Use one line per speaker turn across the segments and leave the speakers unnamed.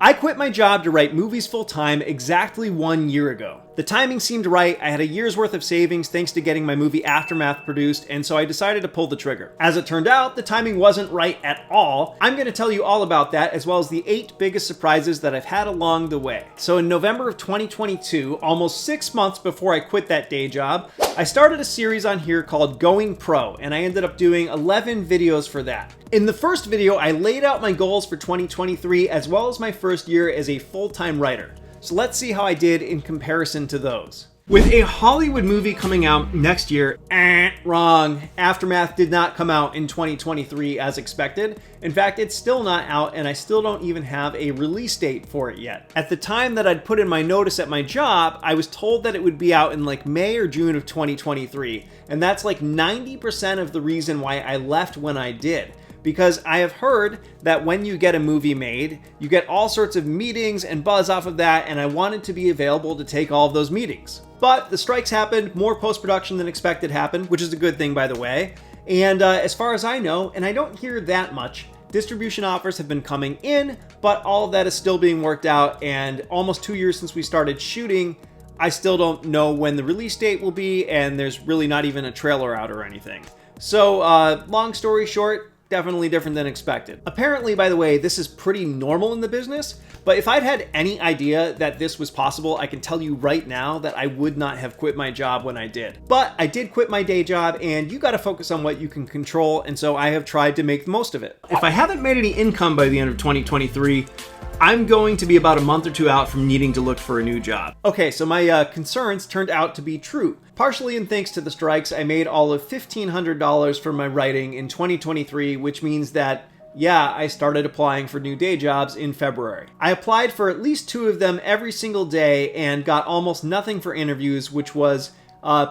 I quit my job to write movies full-time exactly 1 year ago. The timing seemed right. I had a year's worth of savings thanks to getting my movie Aftermath produced, and so I decided to pull the trigger. As it turned out, the timing wasn't right at all. I'm going to tell you all about that, as well as the 8 biggest surprises that I've had along the way. So in November of 2022, almost 6 months before I quit that day job, I started a series on here called Going Pro, and I ended up doing 11 videos for that. In the first video, I laid out my goals for 2023, as well as my first year as a full-time writer. So let's see how I did in comparison to those. With a Hollywood movie coming out next year, wrong. Aftermath did not come out in 2023 as expected. In fact, it's still not out, and I still don't even have a release date for it yet. At the time that I'd put in my notice at my job, I was told that it would be out in like May or June of 2023, and that's like 90% of the reason why I left when I did. Because I have heard that when you get a movie made, you get all sorts of meetings and buzz off of that, and I wanted to be available to take all of those meetings. But the strikes happened, more post-production than expected happened, which is a good thing, by the way. And as far as I know, and I don't hear that much, distribution offers have been coming in, but all of that is still being worked out, and almost 2 years since we started shooting, I still don't know when the release date will be, and there's really not even a trailer out or anything. So, long story short, definitely different than expected. Apparently, by the way, this is pretty normal in the business, but if I'd had any idea that this was possible, I can tell you right now that I would not have quit my job when I did. But I did quit my day job, and you gotta focus on what you can control, and so I have tried to make the most of it. If I haven't made any income by the end of 2023, I'm going to be about a month or 2 out from needing to look for a new job. Okay, so my concerns turned out to be true. Partially in thanks to the strikes, I made all of $1,500 for my writing in 2023, which means that, yeah, I started applying for new day jobs in February. I applied for at least 2 of them every single day and got almost nothing for interviews, which was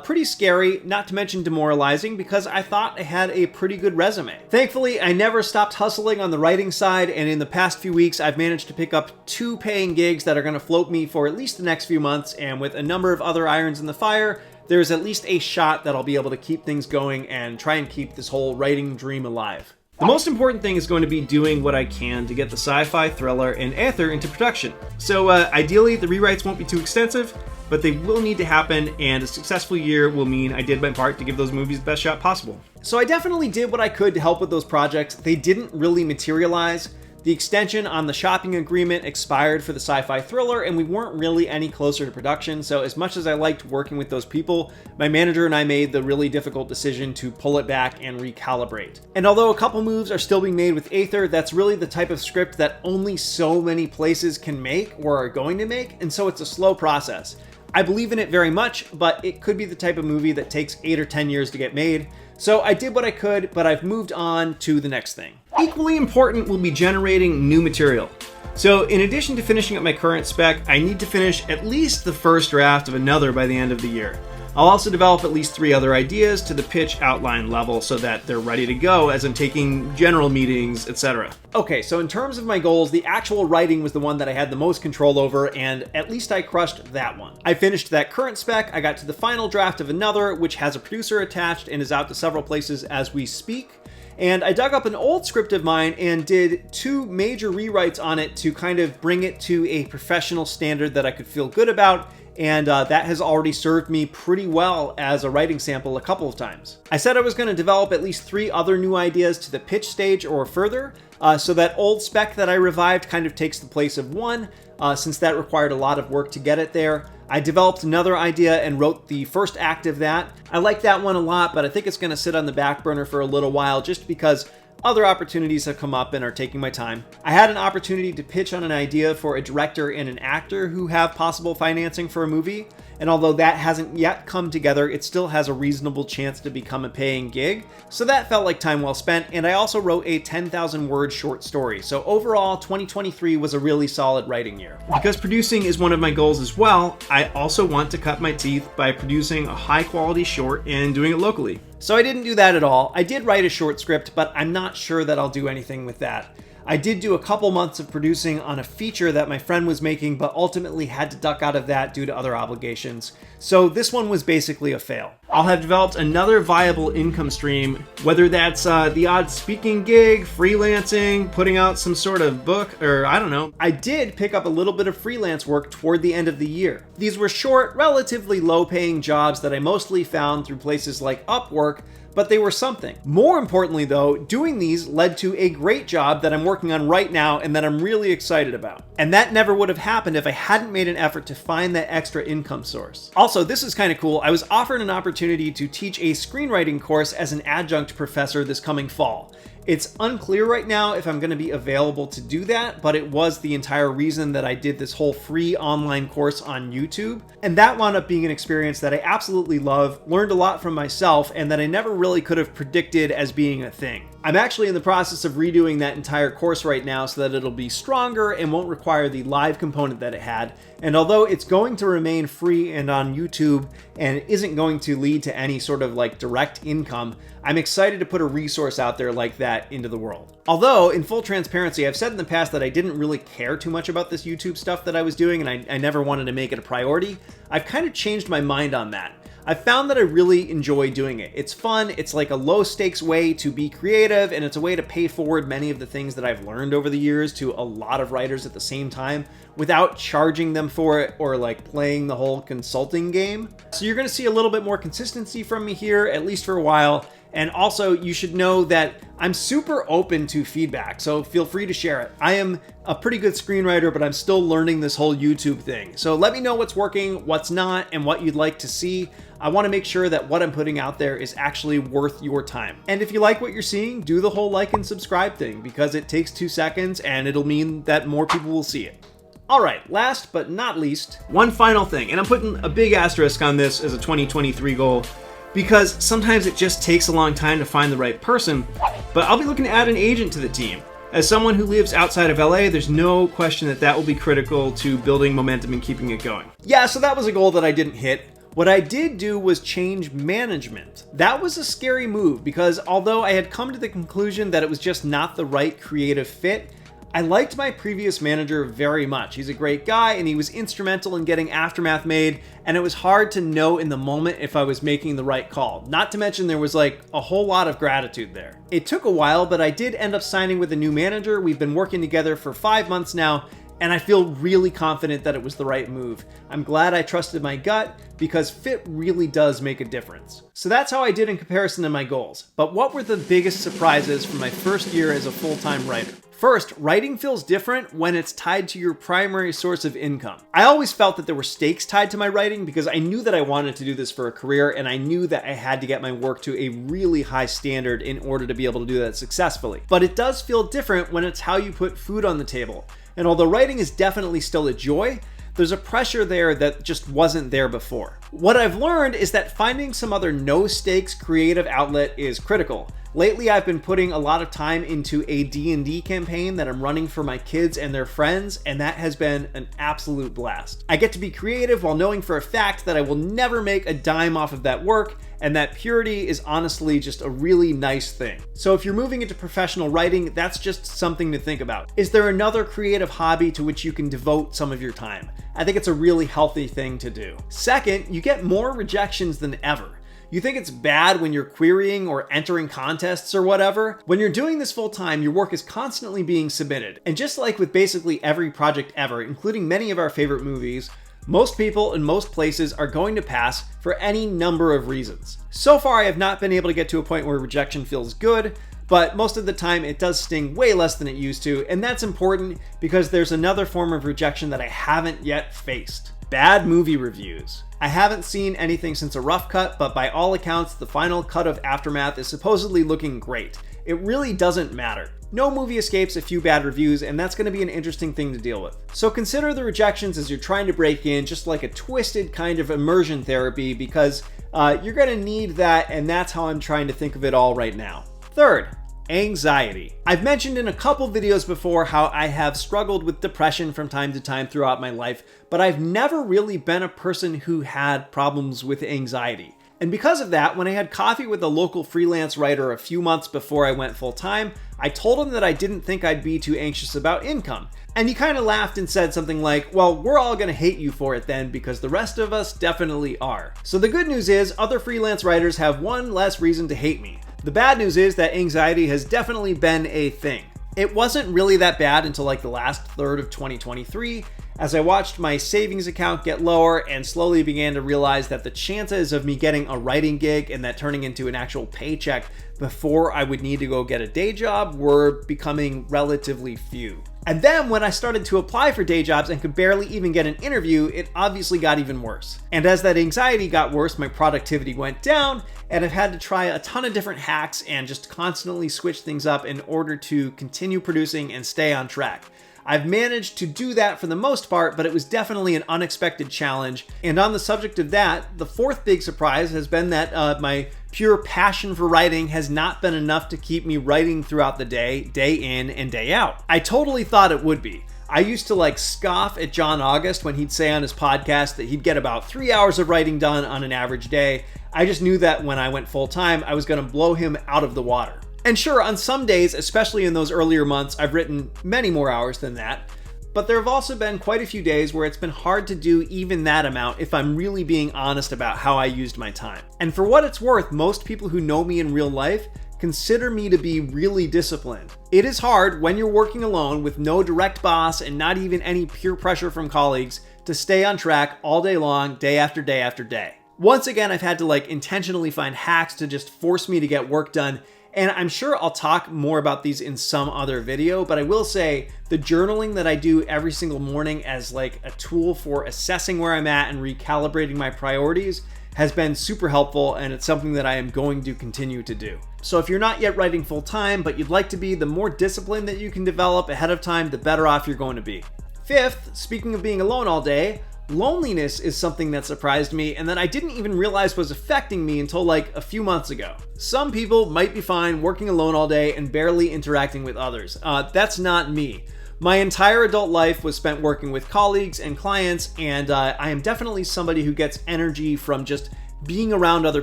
pretty scary, not to mention demoralizing, because I thought I had a pretty good resume. Thankfully, I never stopped hustling on the writing side, and in the past few weeks, I've managed to pick up 2 paying gigs that are going to float me for at least the next few months, and with a number of other irons in the fire, there's at least a shot that I'll be able to keep things going and try and keep this whole writing dream alive. The most important thing is going to be doing what I can to get the sci-fi, thriller, and Aether into production. So ideally, the rewrites won't be too extensive, but they will need to happen, and a successful year will mean I did my part to give those movies the best shot possible. So I definitely did what I could to help with those projects. They didn't really materialize. The extension on the shopping agreement expired for the sci-fi thriller, and we weren't really any closer to production, so as much as I liked working with those people, my manager and I made the really difficult decision to pull it back and recalibrate. And although a couple moves are still being made with Aether, that's really the type of script that only so many places can make or are going to make, and so it's a slow process. I believe in it very much, but it could be the type of movie that takes 8 or 10 years to get made. So I did what I could, but I've moved on to the next thing. Equally important will be generating new material. So in addition to finishing up my current spec, I need to finish at least the first draft of another by the end of the year. I'll also develop at least 3 other ideas to the pitch outline level so that they're ready to go as I'm taking general meetings, etc. Okay, so in terms of my goals, the actual writing was the one that I had the most control over, and at least I crushed that one. I finished that current spec, I got to the final draft of another, which has a producer attached and is out to several places as we speak. And I dug up an old script of mine and did 2 major rewrites on it to kind of bring it to a professional standard that I could feel good about. And that has already served me pretty well as a writing sample a couple of times. I said I was going to develop at least 3 other new ideas to the pitch stage or further, so that old spec that I revived kind of takes the place of one, since that required a lot of work to get it there. I developed another idea and wrote the first act of that. I like that one a lot, but I think it's going to sit on the back burner for a little while just because other opportunities have come up and are taking my time. I had an opportunity to pitch on an idea for a director and an actor who have possible financing for a movie, and although that hasn't yet come together, it still has a reasonable chance to become a paying gig, so that felt like time well spent, and I also wrote a 10,000-word short story, so overall, 2023 was a really solid writing year. Because producing is one of my goals as well, I also want to cut my teeth by producing a high-quality short and doing it locally. So I didn't do that at all. I did write a short script, but I'm not sure that I'll do anything with that. I did do a couple months of producing on a feature that my friend was making, but ultimately had to duck out of that due to other obligations. So this one was basically a fail. I'll have developed another viable income stream, whether that's the odd speaking gig, freelancing, putting out some sort of book, or I don't know. I did pick up a little bit of freelance work toward the end of the year. These were short, relatively low-paying jobs that I mostly found through places like Upwork, but they were something. More importantly though, doing these led to a great job that I'm working on right now and that I'm really excited about. And that never would have happened if I hadn't made an effort to find that extra income source. Also, this is kind of cool. I was offered an opportunity to teach a screenwriting course as an adjunct professor this coming fall. It's unclear right now if I'm going to be available to do that, but it was the entire reason that I did this whole free online course on YouTube. And that wound up being an experience that I absolutely love, learned a lot from myself, and that I never really could have predicted as being a thing. I'm actually in the process of redoing that entire course right now so that it'll be stronger and won't require the live component that it had. And although it's going to remain free and on YouTube and isn't going to lead to any sort of like direct income, I'm excited to put a resource out there like that into the world. Although, in full transparency, I've said in the past that I didn't really care too much about this YouTube stuff that I was doing, and I never wanted to make it a priority. I've kind of changed my mind on that. I've found that I really enjoy doing it. It's fun, it's like a low stakes way to be creative, and it's a way to pay forward many of the things that I've learned over the years to a lot of writers at the same time without charging them for it or like playing the whole consulting game. So you're gonna see a little bit more consistency from me here, at least for a while. And also, you should know that I'm super open to feedback, so feel free to share it. I am a pretty good screenwriter, but I'm still learning this whole YouTube thing. So let me know what's working, what's not, and what you'd like to see. I want to make sure that what I'm putting out there is actually worth your time. And if you like what you're seeing, do the whole like and subscribe thing, because it takes 2 seconds and it'll mean that more people will see it. All right, last but not least, one final thing, and I'm putting a big asterisk on this as a 2023 goal, because sometimes it just takes a long time to find the right person, but I'll be looking to add an agent to the team. As someone who lives outside of LA, there's no question that that will be critical to building momentum and keeping it going. Yeah, so that was a goal that I didn't hit. What I did do was change management. That was a scary move because although I had come to the conclusion that it was just not the right creative fit, I liked my previous manager very much. He's a great guy and he was instrumental in getting Aftermath made, and it was hard to know in the moment if I was making the right call. Not to mention there was like a whole lot of gratitude there. It took a while, but I did end up signing with a new manager. We've been working together for 5 months now, and I feel really confident that it was the right move. I'm glad I trusted my gut because fit really does make a difference. So that's how I did in comparison to my goals. But what were the biggest surprises from my first year as a full-time writer? First, writing feels different when it's tied to your primary source of income. I always felt that there were stakes tied to my writing because I knew that I wanted to do this for a career, and I knew that I had to get my work to a really high standard in order to be able to do that successfully. But it does feel different when it's how you put food on the table. And although writing is definitely still a joy, there's a pressure there that just wasn't there before. What I've learned is that finding some other no-stakes creative outlet is critical. Lately, I've been putting a lot of time into a D&D campaign that I'm running for my kids and their friends, and that has been an absolute blast. I get to be creative while knowing for a fact that I will never make a dime off of that work, and that purity is honestly just a really nice thing. So if you're moving into professional writing, that's just something to think about. Is there another creative hobby to which you can devote some of your time? I think it's a really healthy thing to do. Second, you get more rejections than ever. You think it's bad when you're querying or entering contests or whatever? When you're doing this full time, your work is constantly being submitted. And just like with basically every project ever, including many of our favorite movies, most people in most places are going to pass for any number of reasons. So far, I have not been able to get to a point where rejection feels good, but most of the time it does sting way less than it used to, and that's important because there's another form of rejection that I haven't yet faced. Bad movie reviews. I haven't seen anything since a rough cut, but by all accounts, the final cut of Aftermath is supposedly looking great. It really doesn't matter. No movie escapes a few bad reviews, and that's going to be an interesting thing to deal with. So consider the rejections as you're trying to break in, just like a twisted kind of immersion therapy, because you're going to need that, and that's how I'm trying to think of it all right now. Third, anxiety. I've mentioned in a couple videos before how I have struggled with depression from time to time throughout my life, but I've never really been a person who had problems with anxiety. And because of that, when I had coffee with a local freelance writer a few months before I went full-time, I told him that I didn't think I'd be too anxious about income. And he kind of laughed and said something like, well, we're all gonna hate you for it then, because the rest of us definitely are. So the good news is, other freelance writers have one less reason to hate me. The bad news is that anxiety has definitely been a thing. It wasn't really that bad until like the last third of 2023, as I watched my savings account get lower and slowly began to realize that the chances of me getting a writing gig and that turning into an actual paycheck before I would need to go get a day job were becoming relatively few. And then when I started to apply for day jobs and could barely even get an interview, it obviously got even worse. And as that anxiety got worse, my productivity went down, and I've had to try a ton of different hacks and just constantly switch things up in order to continue producing and stay on track. I've managed to do that for the most part, but it was definitely an unexpected challenge. And on the subject of that, the fourth big surprise has been that my pure passion for writing has not been enough to keep me writing throughout the day, day in and day out. I totally thought it would be. I used to scoff at John August when he'd say on his podcast that he'd get about 3 hours of writing done on an average day. I just knew that when I went full time, I was going to blow him out of the water. And sure, on some days, especially in those earlier months, I've written many more hours than that. But there have also been quite a few days where it's been hard to do even that amount if I'm really being honest about how I used my time. And for what it's worth, most people who know me in real life consider me to be really disciplined. It is hard when you're working alone with no direct boss and not even any peer pressure from colleagues to stay on track all day long, day after day after day. Once again, I've had to intentionally find hacks to just force me to get work done. And I'm sure I'll talk more about these in some other video, but I will say the journaling that I do every single morning as a tool for assessing where I'm at and recalibrating my priorities has been super helpful, and it's something that I am going to continue to do. So if you're not yet writing full time, but you'd like to be, the more discipline that you can develop ahead of time, the better off you're going to be. Fifth, speaking of being alone all day, loneliness is something that surprised me and that I didn't even realize was affecting me until a few months ago. Some people might be fine working alone all day and barely interacting with others. That's not me. My entire adult life was spent working with colleagues and clients, and I am definitely somebody who gets energy from just being around other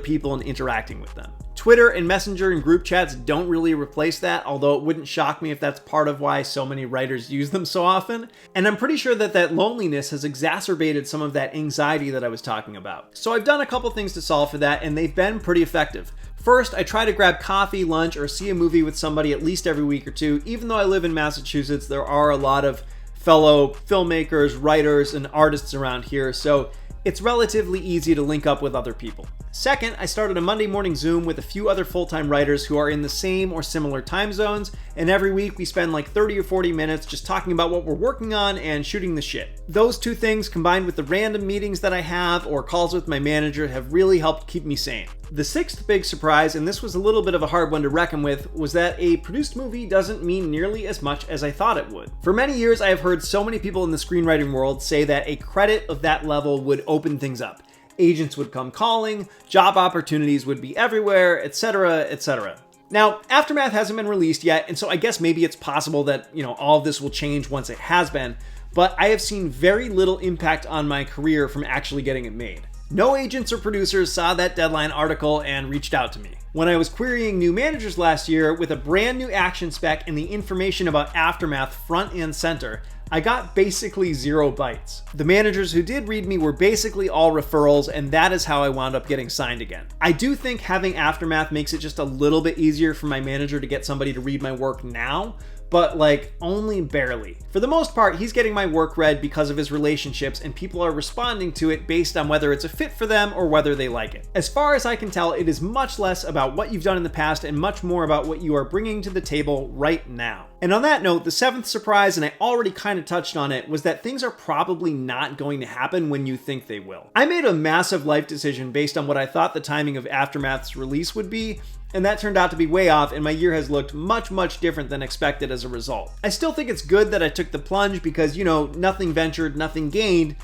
people and interacting with them. Twitter and Messenger and group chats don't really replace that, although it wouldn't shock me if that's part of why so many writers use them so often. And I'm pretty sure that loneliness has exacerbated some of that anxiety that I was talking about. So I've done a couple things to solve for that, and they've been pretty effective. First, I try to grab coffee, lunch, or see a movie with somebody at least every week or two. Even though I live in Massachusetts, there are a lot of fellow filmmakers, writers, and artists around here, so it's relatively easy to link up with other people. Second, I started a Monday morning Zoom with a few other full-time writers who are in the same or similar time zones, and every week we spend 30 or 40 minutes just talking about what we're working on and shooting the shit. Those two things, combined with the random meetings that I have or calls with my manager, have really helped keep me sane. The sixth big surprise, and this was a little bit of a hard one to reckon with, was that a produced movie doesn't mean nearly as much as I thought it would. For many years, I have heard so many people in the screenwriting world say that a credit of that level would open things up. Agents would come calling, job opportunities would be everywhere, etc., etc. Now, Aftermath hasn't been released yet, and so I guess maybe it's possible that, all of this will change once it has been, but I have seen very little impact on my career from actually getting it made. No agents or producers saw that Deadline article and reached out to me. When I was querying new managers last year with a brand new action spec and the information about Aftermath front and center, I got basically 0 bites. The managers who did read me were basically all referrals, and that is how I wound up getting signed again. I do think having Aftermath makes it just a little bit easier for my manager to get somebody to read my work now, but only barely. For the most part, he's getting my work read because of his relationships, and people are responding to it based on whether it's a fit for them or whether they like it. As far as I can tell, it is much less about what you've done in the past and much more about what you are bringing to the table right now. And on that note, the seventh surprise, and I already kind of touched on it, was that things are probably not going to happen when you think they will. I made a massive life decision based on what I thought the timing of Aftermath's release would be, and that turned out to be way off, and my year has looked much, much different than expected as a result. I still think it's good that I took the plunge because, nothing ventured, nothing gained,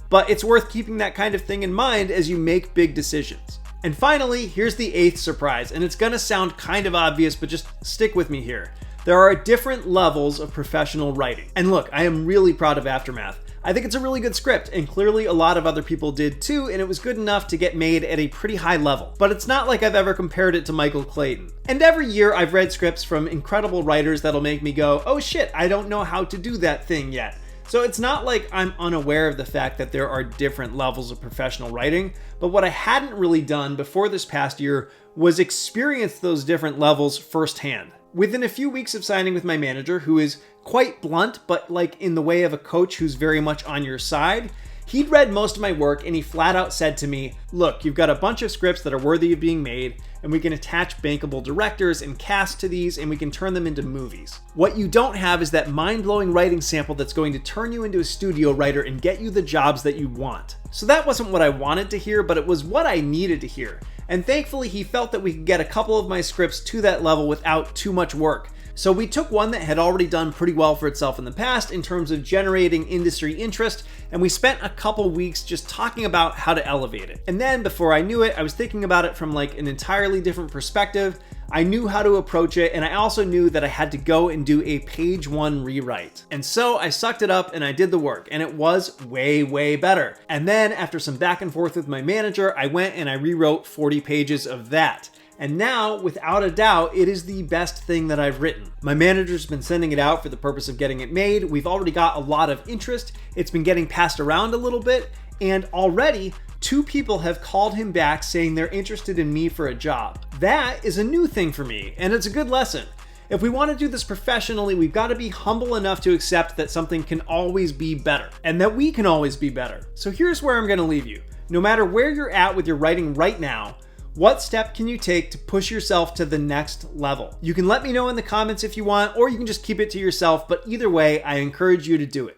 but it's worth keeping that kind of thing in mind as you make big decisions. And finally, here's the eighth surprise, and it's gonna sound kind of obvious, but just stick with me here. There are different levels of professional writing. And look, I am really proud of Aftermath. I think it's a really good script, and clearly a lot of other people did too, and it was good enough to get made at a pretty high level. But it's not like I've ever compared it to Michael Clayton. And every year I've read scripts from incredible writers that'll make me go, oh shit, I don't know how to do that thing yet. So it's not like I'm unaware of the fact that there are different levels of professional writing, but what I hadn't really done before this past year was experience those different levels firsthand. Within a few weeks of signing with my manager, who is quite blunt, but like in the way of a coach who's very much on your side, he'd read most of my work and he flat out said to me, look, you've got a bunch of scripts that are worthy of being made, and we can attach bankable directors and cast to these, and we can turn them into movies. What you don't have is that mind-blowing writing sample that's going to turn you into a studio writer and get you the jobs that you want. So that wasn't what I wanted to hear, but it was what I needed to hear. And thankfully he felt that we could get a couple of my scripts to that level without too much work. So we took one that had already done pretty well for itself in the past in terms of generating industry interest, and we spent a couple weeks just talking about how to elevate it. And then before I knew it, I was thinking about it from like an entirely different perspective. I knew how to approach it, and I also knew that I had to go and do a page 1 rewrite. And so I sucked it up and I did the work, and it was way, way better. And then after some back and forth with my manager, I went and I rewrote 40 pages of that. And now, without a doubt, it is the best thing that I've written. My manager's been sending it out for the purpose of getting it made. We've already got a lot of interest. It's been getting passed around a little bit, and already 2 people have called him back saying they're interested in me for a job. That is a new thing for me, and it's a good lesson. If we want to do this professionally, we've got to be humble enough to accept that something can always be better, and that we can always be better. So here's where I'm going to leave you. No matter where you're at with your writing right now, what step can you take to push yourself to the next level? You can let me know in the comments if you want, or you can just keep it to yourself, but either way, I encourage you to do it.